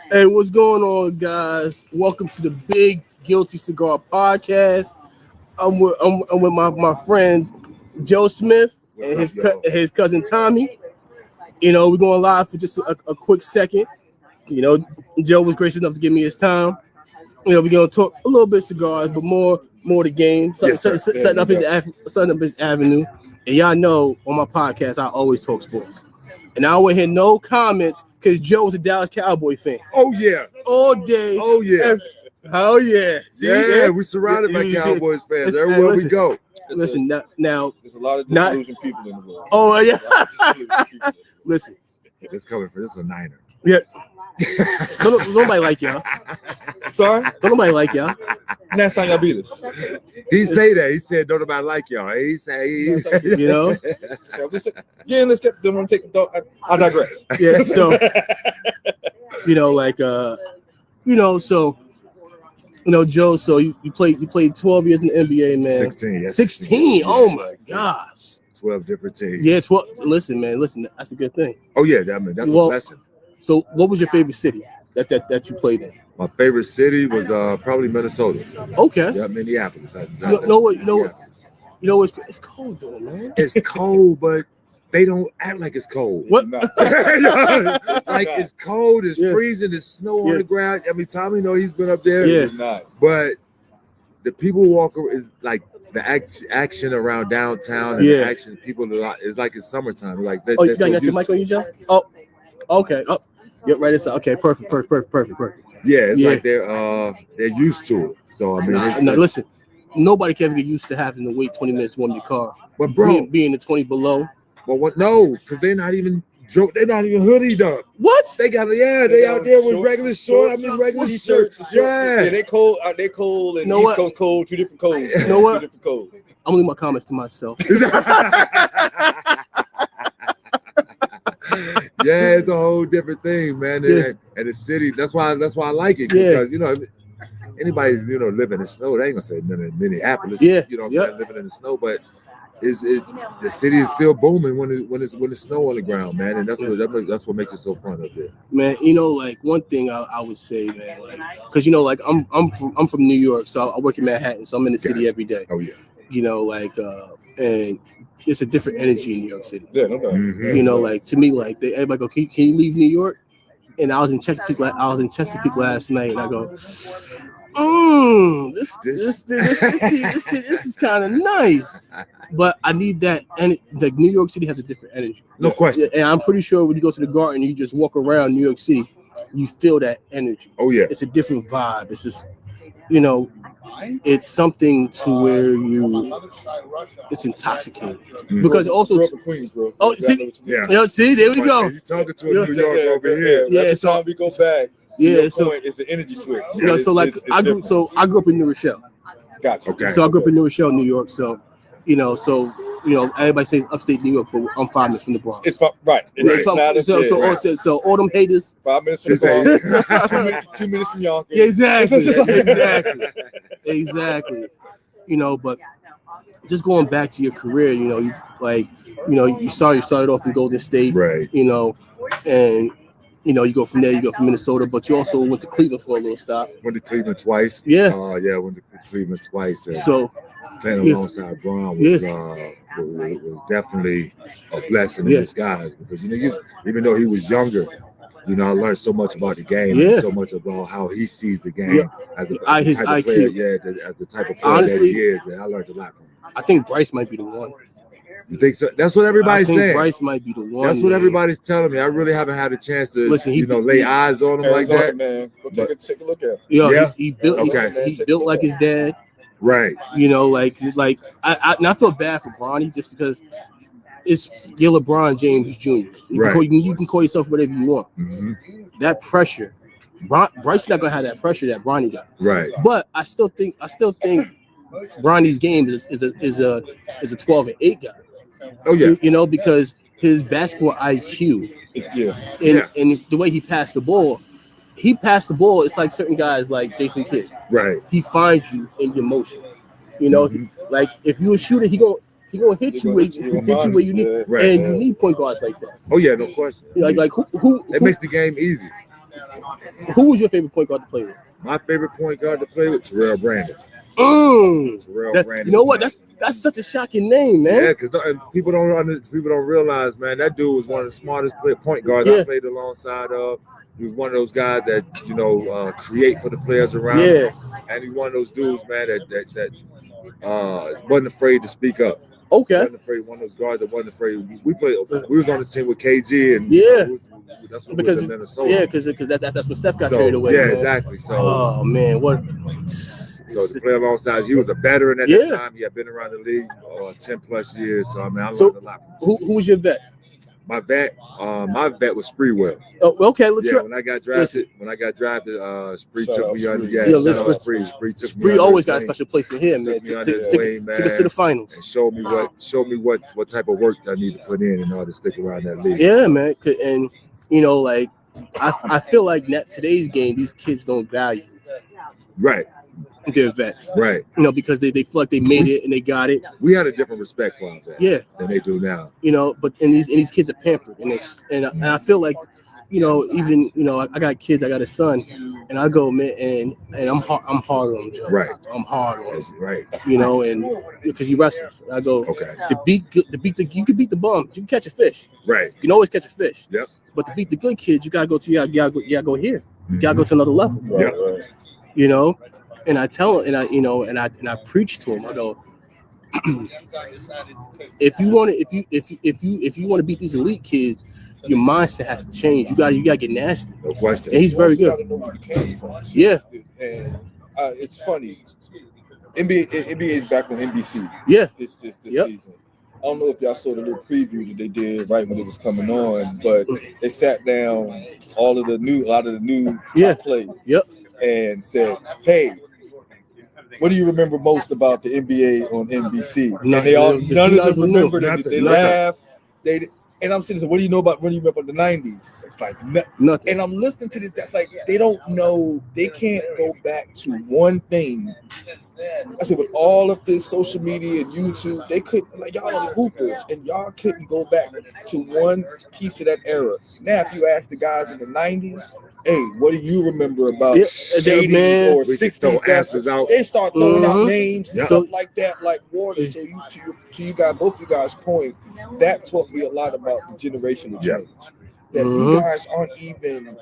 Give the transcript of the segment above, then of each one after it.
Hey, what's going on, guys? Welcome to the Big Guilty Cigar Podcast. I'm with my friends Joe Smith and his cousin Tommy. You know, we're going live for just a quick second. You know, Joe was gracious enough to give me his time. You know, we're gonna talk a little bit cigars, but more the game, setting up his avenue. And y'all know on my podcast, I always talk sports. And I don't want to hear no comments because Joe's a Dallas Cowboy fan. Oh, yeah. All day. Oh, yeah. Oh, yeah. See, yeah, we're surrounded by Cowboys fans everywhere we go. Listen, now. There's a lot of disillusioned people in the world. Oh, yeah. Listen. This is a Niner. Yeah. Don't nobody like y'all. Sorry? Don't nobody like y'all. Next time y'all beat us. He say that. He said, don't nobody like y'all. He say, you know? Yeah, let's get them on take. I digress. Yeah, so, you know, like, Joe, so you played 12 years in the NBA, man. 16. Yeah, 16. Oh, my gosh. 12 different teams. Yeah, 12. Listen, that's a good thing. Oh, yeah, that's a blessing. So, what was your favorite city that you played in? My favorite city was probably Minnesota. Okay. Yeah, Minneapolis. It's cold though, man. It's cold, but they don't act like it's cold. What? Like it's cold, it's freezing, there's snow on the ground. I mean, Tommy, he's been up there. Yeah. But the people walking is like the action around downtown and the action people it's like it's summertime. Like you got your mic on you, Joe? Oh, okay. Oh, yep, right inside. Okay, perfect. Yeah, it's like they're used to it. So I mean, listen, nobody can ever get used to having to wait 20 minutes to warm your car. But bro, being the 20 below. But what? No, because they're not even hoodied up. What? They out there with regular shorts. I mean, regular shirts. Yeah, they cold. They cold and East Coast cold. Two different colds. You know what? Two different colds. I'm gonna leave my comments to myself. Yeah, it's a whole different thing, man. And the city, that's why I like it, because anybody's living in the snow, they ain't gonna say Minneapolis. Living in the snow, but the city is still booming when it's snow on the ground, man, and that's what makes it so fun up there. Man, like one thing I would say, man, like, because I'm from New York, so I work in Manhattan, so I'm in the city every day. Oh yeah. And it's a different energy in New York City. Yeah, no doubt. Mm-hmm. Like to me, like everybody go, can you leave New York? And I was in Chesapeake last night, and I go, this is kind of nice, but I need that. And like New York City has a different energy, no question. And I'm pretty sure when you go to the Garden, you just walk around New York City, you feel that energy. Oh yeah, it's a different vibe. It's just, it's something to where it's intoxicating because also Queens, bro. Oh, see, see, there we go. You talking to a New York over here? Yeah, every time we go back. It's an energy switch. I grew up in New Rochelle. Gotcha. Okay. So I grew up in New Rochelle, New York. So, everybody says upstate New York, but I'm 5 minutes from the Bronx. It's right. So all them haters. 5 minutes from the Bronx. 2 minutes from Yonkers. Exactly. But just going back to your career, you started off in Golden State, right? And you go from there, you go from Minnesota, but you also went to Cleveland for a little stop. Went to Cleveland twice. Yeah. Went to Cleveland twice. So playing alongside Braun was definitely a blessing in disguise, because even though he was younger, I learned so much about the game, and so much about how he sees the game as the type of player, as the type of player that he is. And I learned a lot from him. I think Bryce might be the one. You think so? That's what everybody's saying. Bryce might be the one. That's what everybody's telling me. I really haven't had a chance to lay eyes on him like that. Man, go take a look at him. He built. Okay. He built like his dad. Right. I feel bad for Bronny just because it's LeBron James Jr. You can call yourself whatever you want. Mm-hmm. That pressure, Bryce's not gonna have that pressure that Bronny got. Right. But I still think Bronny's game is a 12 and 8 guy. Oh yeah. Because his basketball IQ, and the way he passed the ball. It's like certain guys like Jason Kidd. Right. He finds you in your motion. Like if you're a shooter, he gonna hit you where you need, right. And you need point guards like that. Oh yeah, no question. Like who it makes the game easy. Who was your favorite point guard to play with? My favorite point guard to play with, Terrell Brandon. Brandon. You know what? That's such a shocking name, man. Yeah, because people don't realize, man, that dude was one of the smartest point guards I played alongside of. He was one of those guys that create for the players around him, and he's one of those dudes, man, that wasn't afraid to speak up. Okay. Wasn't afraid. One of those guards that wasn't afraid. We was on the team with KG, and that's what because we was in Minnesota. Yeah, because that's when Steph got traded away. Yeah, man. Exactly. So, oh man, what? So to play alongside, he was a veteran at that time. He had been around the league 10 plus years. So I mean, I learned a lot from him. Who was your vet? My vet was Spreewell. Oh, okay. Let's when I got drafted, Spree took me under. Spree always got a special place in here, man. Took us to the finals and showed me what type of work I need to put in order to stick around that league. Yeah, man. And like I feel like today's game, these kids don't value their vets, right? Because they feel like they made it and they got it. We had a different respect for them, than they do now. But these kids are pampered, and I feel like, even I got kids, I got a son, and I go, man, and I'm hard on him, Joe. Right? I'm hard on him, right? And because he wrestles, I go, okay. You can beat the bum, you can catch a fish, right? You can always catch a fish, yep. But to beat the good kids, you gotta go here, you gotta go to another level, yep. And I tell him, and I preach to him. I go, if you want to beat these elite kids, your mindset has to change. You gotta get nasty. No question. And he's very good. Yeah. And it's funny. NBA is back on NBC. Yeah. This season. I don't know if y'all saw the little preview that they did right when it was coming on, but they sat down a lot of the new top players. Yep. And said, "Hey, what do you remember most about the NBA on NBC?" And none of them remembered anything. They laughed. And I'm saying, what do you know about when you remember the 90s? It's like nothing. And I'm listening to this. That's like they don't know. They can't go back to one thing. I said, with all of this social media and YouTube, they couldn't. Like, y'all are hoopers, and y'all couldn't go back to one piece of that era. Now, if you ask the guys in the 90s, hey, what do you remember about 80s or 60s? They start throwing out names and stuff like that, like water. So you guys, both of you guys' point, that taught me a lot about the generational change. That you guys aren't even.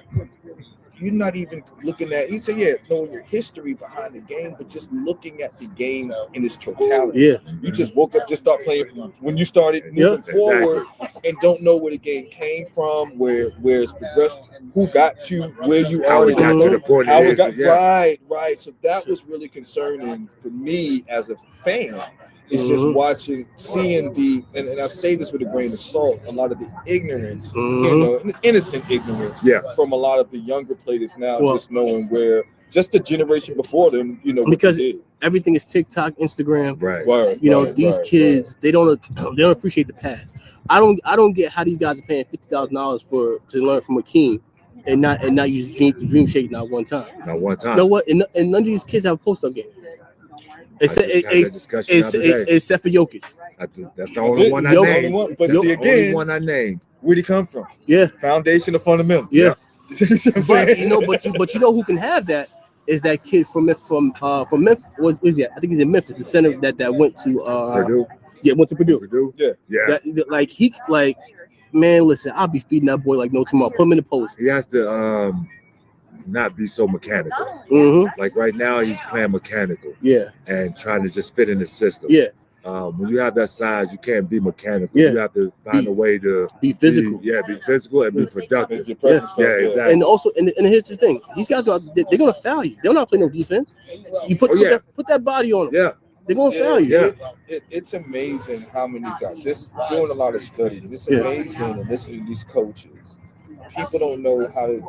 You're not even looking at. You say, knowing your history behind the game, but just looking at the game in its totality. Yeah. You just woke up, just start playing from when you started moving forward, and don't know where the game came from, where it's progressed, who got you where you are, how it got to the point. How it got right. So that was really concerning for me as a fan. It's just seeing and I say this with a grain of salt, a lot of the ignorance, innocent ignorance from a lot of the younger players now, just knowing where just the generation before them, because everything is TikTok, Instagram, right? These kids, they don't appreciate the past. I don't get how these guys are paying $50,000 to learn from Akeem and not use the Dream Shake not one time. Not one time. You know what? And none of these kids have a post-up game. Except for Jokic. That's the only one I named. But see, again, only one I named. Where'd he come from? Yeah. Foundation of fundamentals. Yeah. But you know who can have that is that kid from Memphis. Was he? I think he's in Memphis. The center that went to Purdue. Yeah, went to Purdue. Yeah. Man, listen, I'll be feeding that boy like no tomorrow. Put him in the post. He has to not be so mechanical. Like right now, he's playing mechanical. Yeah. And trying to just fit in the system. Yeah. When you have that size, you can't be mechanical. Yeah. You have to find a way to be physical. Be physical and be productive. Exactly. And also, and here's the thing: these guys they're gonna foul you. They're not playing no defense. You put that body on them. Yeah. They're gonna foul you. Yeah. It's amazing how many guys. Just doing a lot of studies. It's amazing and listening to these coaches. People don't know how to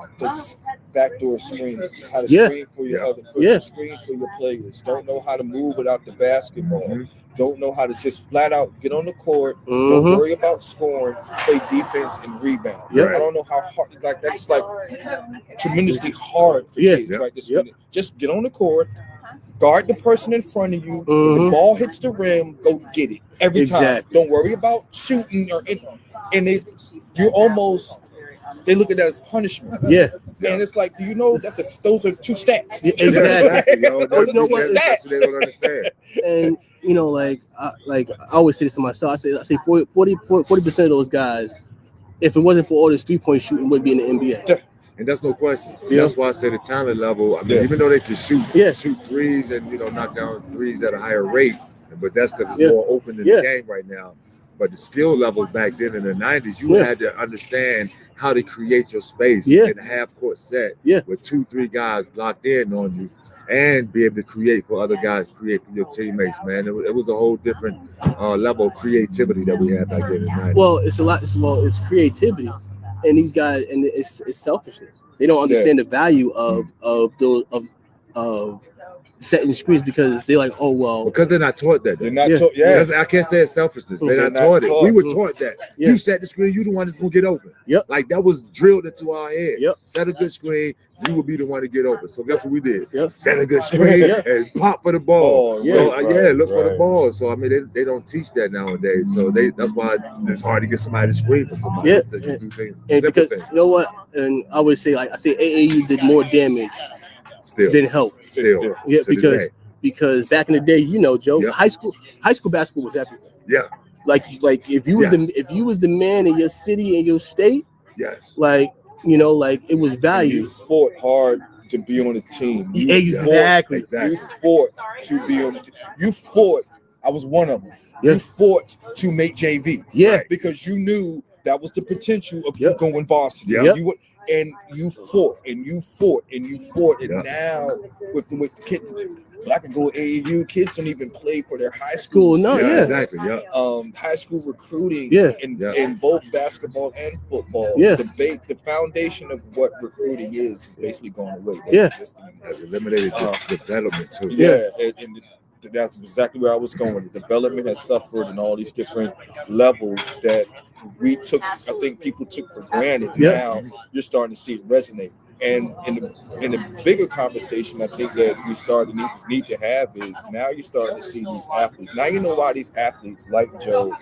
backdoor screen, how to screen for your screen for your players. Don't know how to move without the basketball. Don't know how to just flat out get on the court. Don't worry about scoring. Play defense and rebound. I don't know how hard. Like that's like tremendously hard for kids right this minute. Just get on the court, guard the person in front of you. When the ball hits the rim, go get it every time. Don't worry about shooting or you're almost. they look at that as punishment. Yeah. And it's like, do you know those are two stats? Yeah, exactly. That's what they don't understand. And you know, like I always say this to myself. I say 40% of those guys, if it wasn't for all this 3-point shooting, would be in the NBA. Yeah. And that's no question. Yeah. That's why I say the talent level. I mean, even though they can shoot threes and knock down threes at a higher rate, but that's because it's more open in the game right now. But the skill levels back then in the 90s, you had to understand how to create your space in a half-court set with 2-3 guys locked in on you and be able to create for other guys, create for your teammates, man. It was a whole different level of creativity that we had back then in the 90s. Well, it's creativity. And these guys, and it's selfishness. They don't understand the value of setting screens because they're like, oh well, because they're not taught that. They're not taught. Yeah, I can't say it's selfishness. They're not taught it. We were taught that. You set the screen, you the one that's gonna get open. Yep. Like that was drilled into our head. Yep. Set a good screen, you will be the one to get open. So guess what we did? Yep. Set a good screen and pop for the ball. Look for the ball. So I mean, they don't teach that nowadays. So that's why it's hard to get somebody to screen for somebody. Yeah. So you do things, and because things. You know what? And I would say, like I say, AAU did more damage than help. Yeah, because back in the day, you know, Joe, high school basketball was everywhere. Yeah. Like if you was the man in your city and your state, like you know, like it was valued. You fought hard to be on the team. Exactly. You fought to be on the team. You fought. I was one of them. Yeah. You fought to make JV. Yeah. Because you knew that was the potential of you going varsity. Yeah. And you fought and you fought and you fought. And now with the kids, I can go AAU. Kids don't even play for their high school. Exactly. Yeah. High school recruiting. In both basketball and football. Yeah. The foundation of what recruiting is basically going away. Has eliminated development too. And that's exactly where I was going. The development has suffered in all these different levels that we took. I think people took for granted. Now you're starting to see it resonate. And in the bigger conversation, I think that we need to have is now you're starting to see these athletes. Now you know why these athletes like Joe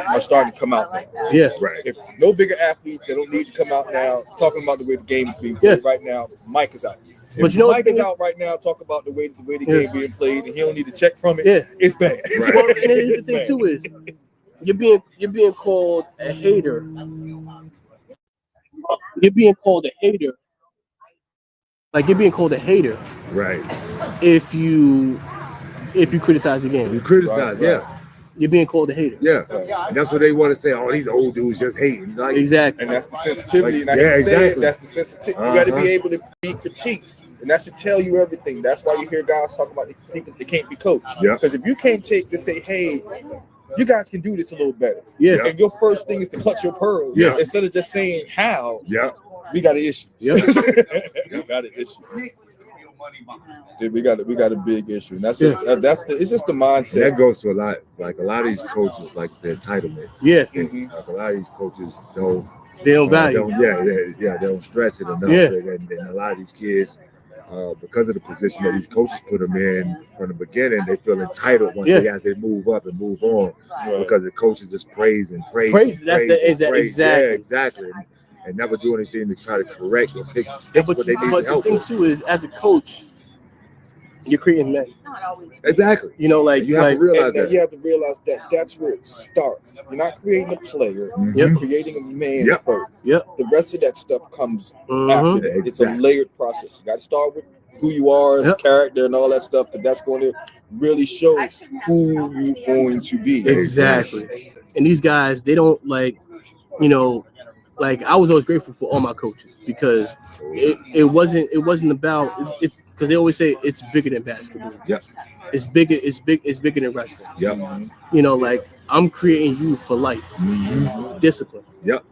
are starting to come out now. Yeah, right. If no bigger athlete, they don't need to come out now talking about the way the game is being played right now. Mike is out. But you know, Mike is out right now. Talk about the way the game being played, and he don't need to check from it. Yeah, it's bad. Right. Well, and the thing too is you're being called a hater. You're being called a hater. Like you're being called a hater, right? If you criticize the game, you criticize, you're being called a hater. Yeah, and that's what they want to say. Oh, these old dudes just hating. Like, exactly, and that's the sensitivity. Like, and I said that's the sensitivity. You got to be able to be critiqued, and that should tell you everything. That's why you hear guys talking about they can't be coached. Yeah, because if you can't take to say, hey, you guys can do this a little better. Yeah, and your first thing is to clutch your pearls. Yeah, instead of just saying how. Yeah. We got an issue. Yeah, we got an issue. We got a big issue. And that's just it's just the mindset. And that goes to a lot. Like a lot of these coaches, like the entitlement. Yeah, like a lot of these coaches don't value. They don't stress it enough. Yeah. And a lot of these kids, because of the position that these coaches put them in from the beginning, they feel entitled once they move up and move on because the coaches just praise and praise. Exactly. Yeah, exactly. And never do anything to try to correct or fix what they need to help. But the thing too is, as a coach, you're creating men. Exactly. You know, like you have to realize that. You have to realize that that's where it starts. You're not creating a player. You're creating a man first. Yep. The rest of that stuff comes after that. It's a layered process. You got to start with who you are as a character and all that stuff, because that's going to really show who you're going to be. Exactly. And these guys, they don't like, you know. Like I was always grateful for all my coaches because it wasn't about it's because they always say it's bigger than basketball. Yeah. It's bigger than wrestling. Yeah. You know, like I'm creating you for life. Discipline. Yep.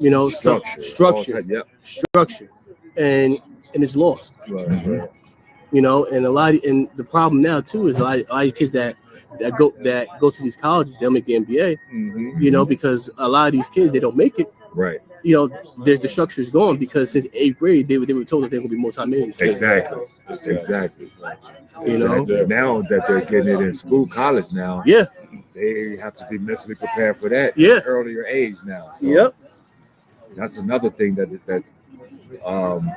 You know, structure. Structure. And it's lost. Right. You know, and the problem now too is a lot of kids that go to these colleges, they'll make the NBA. You know, because a lot of these kids they don't make it. Right. You know, the structure is gone because since 8th grade they were told that they were going to be multi-millionaires. Exactly. You know, now that they're getting it in school, college now. Yeah. They have to be mentally prepared for that. Yeah. Earlier age now. So, yep. that's another thing that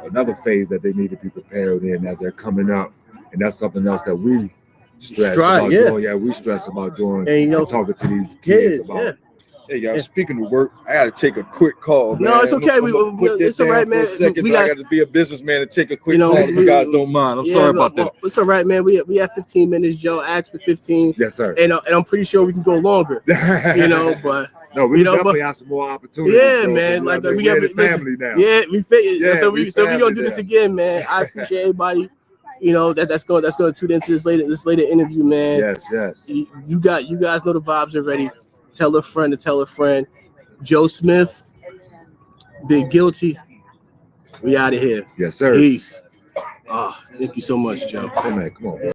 another phase that they need to be prepared in as they're coming up, and that's something else that we stress about doing. Yeah, we stress about doing and talking to these kids about. Hey, y'all, speaking of work, I got to take a quick call, man. No, it's okay. It's all right, man. For a second, I got to be a businessman and take a quick call if you guys don't mind. I'm sorry about that. It's all right, man. We have 15 minutes. Joe asked for 15. Yes, sir. And I'm pretty sure we can go longer, but... No, we definitely have some more opportunities. Yeah, man. Like we got a family now. Yeah, we fit. So we gonna do this again, man. I appreciate everybody. That's going to tune into this later interview, man. Yes. You guys know the vibes already. Tell a friend to tell a friend. Joe Smith, Big Guilty. We out of here. Yes, sir. Peace. Thank you so much, Joe. Hey, man, come on, bro.